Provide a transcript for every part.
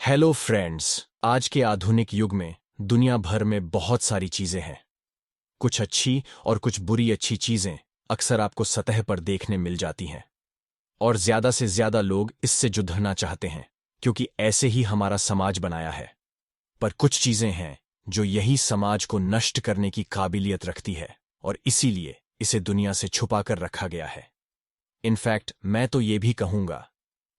Hello friends. आज के आधुनिक युग में दुनिया भर में बहुत सारी चीजें हैं। कुछ अच्छी और कुछ बुरी अच्छी चीजें अक्सर आपको सतह पर देखने मिल जाती हैं और ज्यादा से ज्यादा लोग इससे जुड़ना चाहते हैं क्योंकि ऐसे ही हमारा समाज बनाया है। पर कुछ चीजें हैं जो यही समाज को नष्ट करने की काबिलियत रखती है और इसीलिए इसे दुनिया से छुपा कर रखा गया है। इनफैक्ट मैं तो ये भी कहूंगा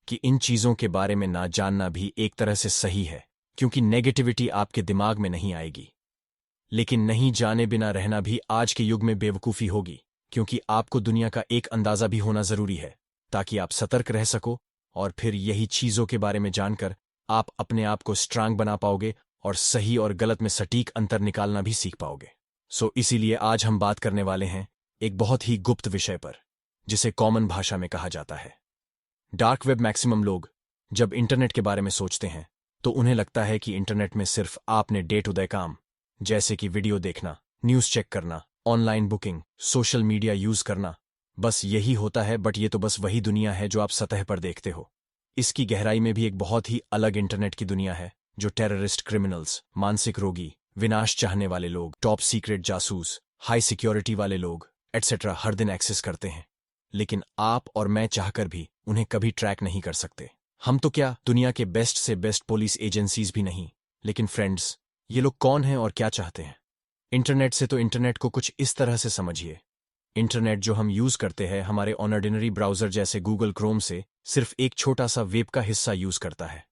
कि इन चीजों के बारे में ना जानना भी एक तरह से सही है क्योंकि नेगेटिविटी आपके दिमाग में नहीं आएगी। लेकिन नहीं जाने बिना रहना भी आज के युग में बेवकूफी होगी क्योंकि आपको दुनिया का एक अंदाजा भी होना जरूरी है ताकि आप सतर्क रह सको और फिर यही चीजों के बारे में जानकर आप अपने आप को स्ट्रांग बना पाओगे और सही और गलत में सटीक अंतर निकालना भी सीख पाओगे। इसीलिए आज हम बात करने वाले हैं एक बहुत ही गुप्त विषय पर जिसे कॉमन भाषा में कहा जाता है डार्क वेब। मैक्सिमम लोग जब इंटरनेट के बारे में सोचते हैं तो उन्हें लगता है कि इंटरनेट में सिर्फ आपने डे टू डे काम जैसे कि वीडियो देखना, न्यूज़ चेक करना, online booking, social media use करना, बस यही होता है। बट ये तो बस वही दुनिया है जो आप सतह पर देखते हो। इसकी गहराई में भी एक बहुत ही अलग इंटरनेट की दुनिया है जो टेररिस्ट, क्रिमिनल्स, मानसिक रोगी, विनाश चाहने वाले लोग, टॉप सीक्रेट जासूस, हाई सिक्योरिटी वाले लोग एटसेट्रा हर दिन एक्सेस करते हैं। लेकिन आप और मैं चाहकर भी उन्हें कभी ट्रैक नहीं कर सकते। हम तो क्या दुनिया के बेस्ट से बेस्ट पुलिस एजेंसीज भी नहीं। लेकिन फ्रेंड्स, ये लोग कौन हैं और क्या चाहते हैं? इंटरनेट से तो इंटरनेट को कुछ इस तरह से समझिए। इंटरनेट जो हम यूज करते हैं हमारे ऑर्डिनरी ब्राउजर जैसे गूगल क्रोम से सिर्फ एक छोटा सा वेब का हिस्सा यूज करता है।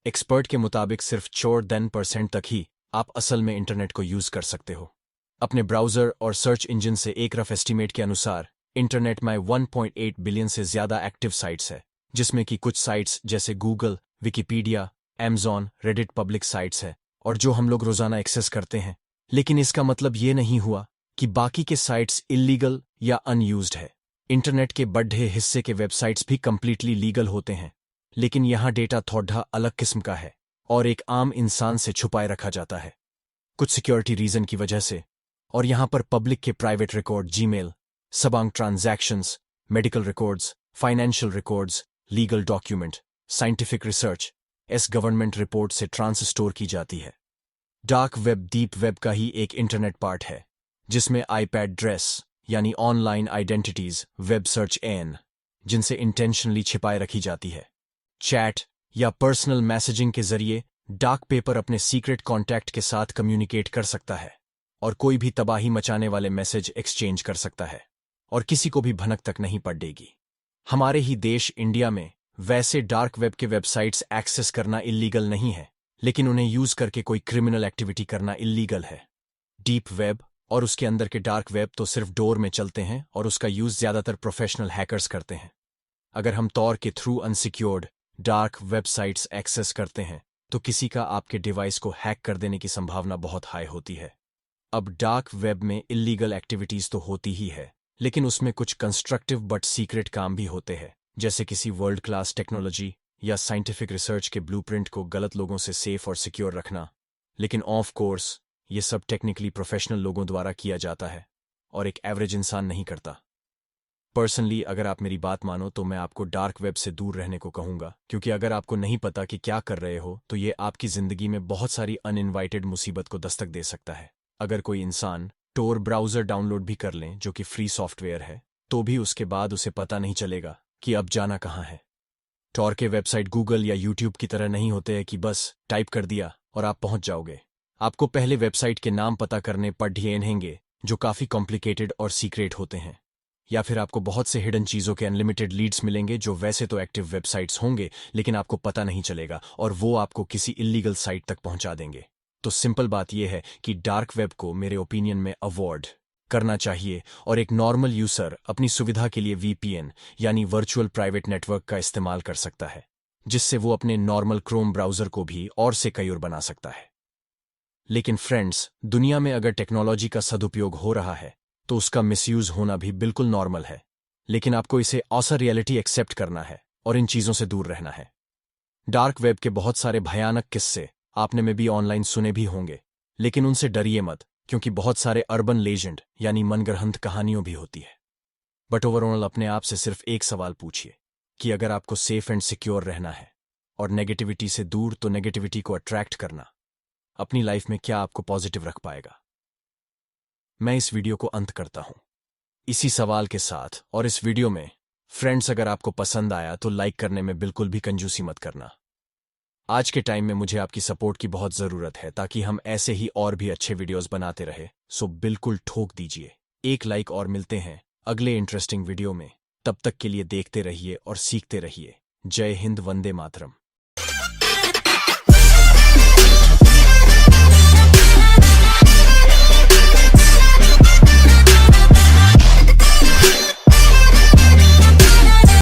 एक्सपर्ट के मुताबिक सिर्फ 4% तक ही आप असल में इंटरनेट को यूज कर सकते हो। अपने ब्राउजर और सर्च इंजन से एक रफ एस्टीमेट के अनुसार इंटरनेट में 1.8 बिलियन से ज्यादा एक्टिव साइट्स है, जिसमें कि कुछ साइट्स जैसे Google, Wikipedia, Amazon, Reddit public sites है और जो हम लोग रोजाना एक्सेस करते हैं। लेकिन इसका मतलब ये नहीं हुआ कि बाकी के साइट्स इलीगल या अनयूज्ड है। इंटरनेट के बड़े हिस्से के वेबसाइट्स भी कंप्लीटली लीगल होते हैं, लेकिन यहाँ डेटा थोड़ा अलग किस्म का है और एक आम इंसान से छुपाए रखा जाता है कुछ सिक्योरिटी रीजन की वजह से। और यहाँ पर पब्लिक के प्राइवेट रिकॉर्ड, जीमेल, सब transactions, medical records, financial records, legal document, scientific research government report से ट्रांस स्टोर की जाती है। डार्क वेब डीप वेब का ही एक इंटरनेट पार्ट है जिसमें आईपैड ड्रेस यानी ऑनलाइन आइडेंटिटीज, वेब सर्च जिनसे इंटेंशनली छिपाए रखी जाती है। चैट या पर्सनल मैसेजिंग के जरिए डार्क पेपर अपने सीक्रेट कॉन्टैक्ट के साथ कम्युनिकेट कर सकता है और कोई भी तबाही मचाने वाले मैसेज एक्सचेंज कर सकता है और किसी को भी भनक तक नहीं पड़ेगी। हमारे ही देश इंडिया में वैसे डार्क वेब के वेबसाइट्स एक्सेस करना इल्लीगल नहीं है, लेकिन उन्हें यूज करके कोई क्रिमिनल एक्टिविटी करना इल्लीगल है। डीप वेब और उसके अंदर के डार्क वेब तो सिर्फ डोर में चलते हैं और उसका यूज ज्यादातर प्रोफेशनल हैकर्स करते हैं। अगर हम तौर के through unsecured dark websites access करते हैं तो किसी का आपके डिवाइस को हैक कर देने की संभावना बहुत हाई होती है। अब डार्क वेब में इल्लीगल एक्टिविटीज तो होती ही है, लेकिन उसमें कुछ कंस्ट्रक्टिव बट सीक्रेट काम भी होते हैं, जैसे किसी वर्ल्ड क्लास टेक्नोलॉजी या साइंटिफिक रिसर्च के ब्लूप्रिंट को गलत लोगों से सेफ और सिक्योर रखना। लेकिन ऑफ कोर्स ये सब टेक्निकली प्रोफेशनल लोगों द्वारा किया जाता है और एक एवरेज इंसान नहीं करता। पर्सनली अगर आप मेरी बात मानो तो मैं आपको डार्क वेब से दूर रहने को कहूंगा, क्योंकि अगर आपको नहीं पता कि क्या कर रहे हो तो ये आपकी जिंदगी में बहुत सारी अनइनवाइटेड मुसीबत को दस्तक दे सकता है। अगर कोई इंसान टोर ब्राउजर डाउनलोड भी कर लें जो कि फ्री सॉफ्टवेयर है, तो भी उसके बाद उसे पता नहीं चलेगा कि अब जाना कहाँ है। टॉर के वेबसाइट गूगल या यूट्यूब की तरह नहीं होते हैं कि बस टाइप कर दिया और आप पहुंच जाओगे। आपको पहले वेबसाइट के नाम पता करने पड़ेंगे जो काफी कॉम्प्लिकेटेड और सीक्रेट होते हैं, या फिर आपको बहुत से हिडन चीजों के अनलिमिटेड लीड्स मिलेंगे जो वैसे तो एक्टिव वेबसाइट्स होंगे लेकिन आपको पता नहीं चलेगा और वो आपको किसी इल्लीगल साइट तक पहुंचा देंगे। तो सिंपल बात यह है कि डार्क वेब को मेरे ओपिनियन में अवॉइड करना चाहिए और एक नॉर्मल यूजर अपनी सुविधा के लिए वीपीएन यानी वर्चुअल प्राइवेट नेटवर्क का इस्तेमाल कर सकता है, जिससे वो अपने नॉर्मल क्रोम ब्राउजर को भी और से कई और बना सकता है। लेकिन फ्रेंड्स, दुनिया में अगर टेक्नोलॉजी का सदुपयोग हो रहा है तो उसका मिसयूज होना भी बिल्कुल नॉर्मल है, लेकिन आपको इसे ऑसर रियलिटी एक्सेप्ट करना है और इन चीजों से दूर रहना है। डार्क वेब के बहुत सारे भयानक किस्से आपने में भी ऑनलाइन सुने भी होंगे, लेकिन उनसे डरिए मत, क्योंकि बहुत सारे अर्बन लेजेंड यानी मनगढ़ंत कहानियों भी होती है। बट ओवरऑल अपने आप से सिर्फ एक सवाल पूछिए कि अगर आपको सेफ एंड सिक्योर रहना है और नेगेटिविटी से दूर, तो नेगेटिविटी को अट्रैक्ट करना अपनी लाइफ में क्या आपको पॉजिटिव रख पाएगा? मैं इस वीडियो को अंत करता हूं इसी सवाल के साथ। और इस वीडियो में फ्रेंड्स, अगर आपको पसंद आया तो लाइक करने में बिल्कुल भी कंजूसी मत करना। आज के टाइम में मुझे आपकी सपोर्ट की बहुत जरूरत है ताकि हम ऐसे ही और भी अच्छे वीडियोस बनाते रहे। सो बिल्कुल ठोक दीजिए एक लाइक और मिलते हैं अगले इंटरेस्टिंग वीडियो में। तब तक के लिए देखते रहिए और सीखते रहिए। जय हिंद, वंदे मातरम।